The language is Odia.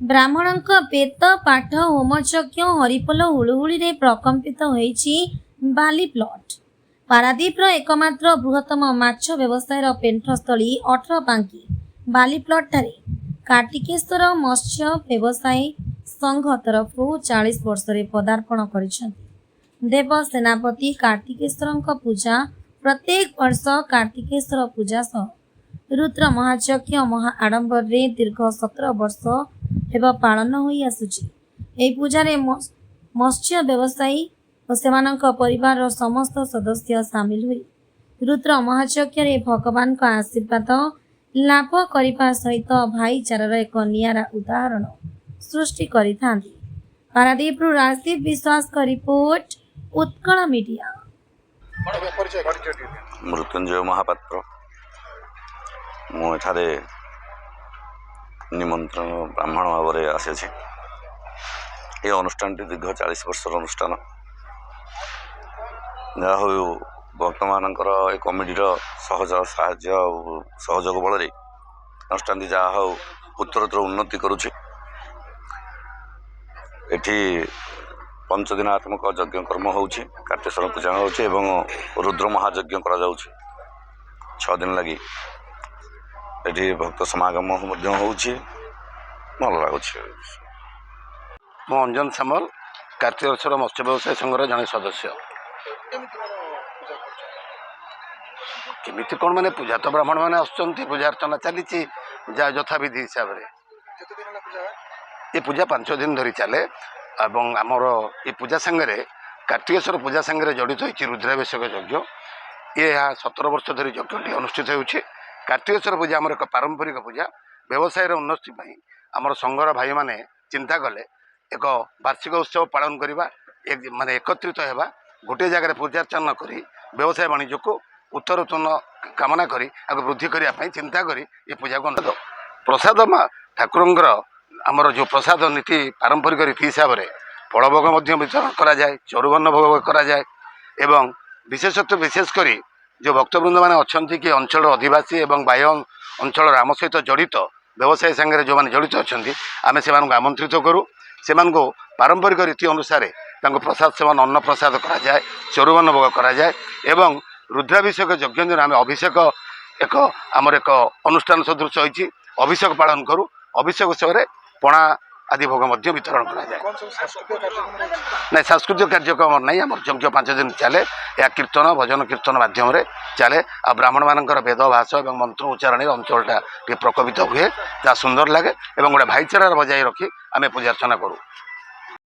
ବ୍ରାହ୍ମଣଙ୍କ ବେଦ ପାଠ ହୋମଯଜ୍ଞ ହରିପୋଲ ହୁଳୁହୁଳିରେ ପ୍ରକମ୍ପିତ ହୋଇଛି ବାଲି ପ୍ଲଟ। ପାରାଦୀପର ଏକମାତ୍ର ବୃହତ୍ତମ ମାଛ ବ୍ୟବସାୟର ପେଣ୍ଠସ୍ଥଳୀ 18 ବାଙ୍କି ବାଲି ପ୍ଲଟଠାରେ କାର୍ତ୍ତିକେଶ୍ୱର ମତ୍ସ୍ୟ ବ୍ୟବସାୟୀ ସଂଘ ତରଫରୁ 40 ବର୍ଷରେ ପଦାର୍ପଣ କରିଛନ୍ତି। ଦେବ ସେନାପତି କାର୍ତ୍ତିକେଶ୍ୱରଙ୍କ ପୂଜା ପ୍ରତ୍ୟେକ ବର୍ଷ କାର୍ତ୍ତିକେଶ୍ୱର ପୂଜା ସହ ରୁଦ୍ର ମହାଯଜ୍ଞ ମହା ଆଡ଼ମ୍ବରରେ ଦୀର୍ଘ 17 ବର୍ଷ ହେବ ପାଳନ ହୋଇ ଆସୁଛି। ଏହି ପୂଜାରେ ମତ୍ସ୍ୟ ବ୍ୟବସାୟୀ ଓ ସେମାନଙ୍କ ପରିବାରର ସମସ୍ତ ସଦସ୍ୟ ସାମିଲ ହୋଇ ରୁଦ୍ର ମହାଯଜ୍ଞରେ ଭଗବାନଙ୍କ ଆଶୀର୍ବାଦ ଲାଭ କରିବା ସହିତ ଭାଇଚାରାର ଏକ ନିଆରା ଉଦାହରଣ ସୃଷ୍ଟି କରିଥାନ୍ତି। ପାରାଦୀପରୁ ରାଜଦୀପ ବିଶ୍ୱାସଙ୍କ ରିପୋର୍ଟ, ଉତ୍କଳ ମିଡ଼ିଆ। ମୃତ୍ୟୁଞ୍ଜୟ ମହାପାତ୍ର, ମୁଁ ଏଠାରେ ନିମନ୍ତ୍ରଣ ବ୍ରାହ୍ମଣ ଭାବରେ ଆସିଛି। ଏ ଅନୁଷ୍ଠାନଟି ଦୀର୍ଘ 40 ବର୍ଷର ଅନୁଷ୍ଠାନ। ଯାହା ହେଉ ଭକ୍ତମାନଙ୍କର ଏ କମିଟିର ସାହାଯ୍ୟ ଆଉ ସହଯୋଗ ବଳରେ ଅନୁଷ୍ଠାନଟି ଯାହା ହେଉ ଉତ୍ତରୋତ୍ତର ଉନ୍ନତି କରୁଛି। ଏଠି ପଞ୍ଚଦିନାତ୍ମକ ଯଜ୍ଞ କର୍ମ ହେଉଛି, କାର୍ତ୍ତିକେଶ୍ୱର ପୂଜା ହେଉଛି ଏବଂ ରୁଦ୍ର ମହାଯଜ୍ଞ କରାଯାଉଛି। 6 ଦିନ ଲାଗି ଏଠି ଭକ୍ତ ସମାଗମ ମଧ୍ୟ ହେଉଛି, ଭଲ ଲାଗୁଛି। ମୁଁ ଅଞ୍ଜନ ସାମଲ, କାର୍ତ୍ତିକେଶ୍ୱର ମତ୍ସ୍ୟ ବ୍ୟବସାୟୀ ସଂଘର ଜଣେ ସଦସ୍ୟ। କେମିତି କ'ଣ ମାନେ ପୂଜା ତ ବ୍ରାହ୍ମଣମାନେ ଆସୁଛନ୍ତି, ପୂଜା ଅର୍ଚ୍ଚନା ଚାଲିଛି ଯାହା ଯଥାବିଧି ହିସାବରେ। ଏ ପୂଜା 5 ଦିନ ଧରି ଚାଲେ ଏବଂ ଆମର ଏ ପୂଜା ସାଙ୍ଗରେ କାର୍ତ୍ତିକେଶ୍ୱର ପୂଜା ସାଙ୍ଗରେ ଜଡ଼ିତ ହୋଇଛି ରୁଦ୍ରାଭିଷେକ ଯଜ୍ଞ। ଏହା 17 ବର୍ଷ ଧରି ଯଜ୍ଞଟି ଅନୁଷ୍ଠିତ ହେଉଛି। କାର୍ତ୍ତିକେଶ୍ୱର ପୂଜା ଆମର ଏକ ପାରମ୍ପରିକ ପୂଜା। ବ୍ୟବସାୟର ଉନ୍ନତି ପାଇଁ ଆମର ସଂଘର ଭାଇମାନେ ଚିନ୍ତା କଲେ ଏକ ବାର୍ଷିକ ଉତ୍ସବ ପାଳନ କରିବା, ମାନେ ଏକତ୍ରିତ ହେବା, ଗୋଟିଏ ଜାଗାରେ ପୂଜା ଅର୍ଚ୍ଚନା କରି ବ୍ୟବସାୟ ବାଣିଜ୍ୟକୁ ଉତ୍ତରୋତ୍ତର କାମନା କରି ଆକୁ ବୃଦ୍ଧି କରିବା ପାଇଁ ଚିନ୍ତା କରି ଏ ପୂଜାକୁ ପ୍ରସାଦ ଠାକୁରଙ୍କର ଆମର ଯେଉଁ ପ୍ରସାଦ ନୀତି ପାରମ୍ପରିକ ରୀତି ହିସାବରେ ଫଳଭୋଗ ମଧ୍ୟ ବିତରଣ କରାଯାଏ, ଚରୁବର୍ଣ୍ଣ ଭୋଗ କରାଯାଏ ଏବଂ ବିଶେଷ କରି ଯେଉଁ ଭକ୍ତବୃନ୍ଦମାନେ ଅଛନ୍ତି କି ଅଞ୍ଚଳର ଅଧିବାସୀ ଏବଂ ବାହ୍ୟ ଅଞ୍ଚଳର ଆମ ସହିତ ଜଡ଼ିତ ବ୍ୟବସାୟ ସାଙ୍ଗରେ ଯେଉଁମାନେ ଜଡ଼ିତ ଅଛନ୍ତି, ଆମେ ସେମାନଙ୍କୁ ଆମନ୍ତ୍ରିତ କରୁ। ସେମାନଙ୍କୁ ପାରମ୍ପରିକ ରୀତି ଅନୁସାରେ ତାଙ୍କୁ ପ୍ରସାଦ ସେବନ ଅନ୍ନ ପ୍ରସାଦ କରାଯାଏ, ଚରୁବର୍ଣ୍ଣ ଭୋଗ କରାଯାଏ ଏବଂ ରୁଦ୍ରାଭିଷେକ ଯଜ୍ଞ ଦିନ ଆମେ ଅଭିଷେକ ଆମର ଏକ ଅନୁଷ୍ଠାନ ସଦୃଶ ହୋଇଛି, ଅଭିଷେକ ପାଳନ କରୁ। ଅଭିଷେକ ଉତ୍ସବରେ ପଣା ଆଦି ଭୋଗ ମଧ୍ୟ ବିତରଣ କରାଯାଏ। ନାଇଁ, ସାଂସ୍କୃତିକ କାର୍ଯ୍ୟକ୍ରମ ନାହିଁ, ଆମର ଯଜ୍ଞ 5 ଦିନ ଚାଲେ। ଏହା କୀର୍ତ୍ତନ ଭଜନ କୀର୍ତ୍ତନ ମାଧ୍ୟମରେ ଚାଲେ। ଆଉ ବ୍ରାହ୍ମଣମାନଙ୍କର ବେଦ ଭାଷ ଏବଂ ମନ୍ତ୍ର ଉଚ୍ଚାରଣରେ ଅଞ୍ଚଳଟା ଟିକେ ପ୍ରକୋପିତ ହୁଏ, ଯାହା ସୁନ୍ଦର ଲାଗେ ଏବଂ ଗୋଟେ ଭାଇଚାରାର ବଜାୟ ରଖି ଆମେ ପୂଜା ଅର୍ଚ୍ଚନା କରୁ।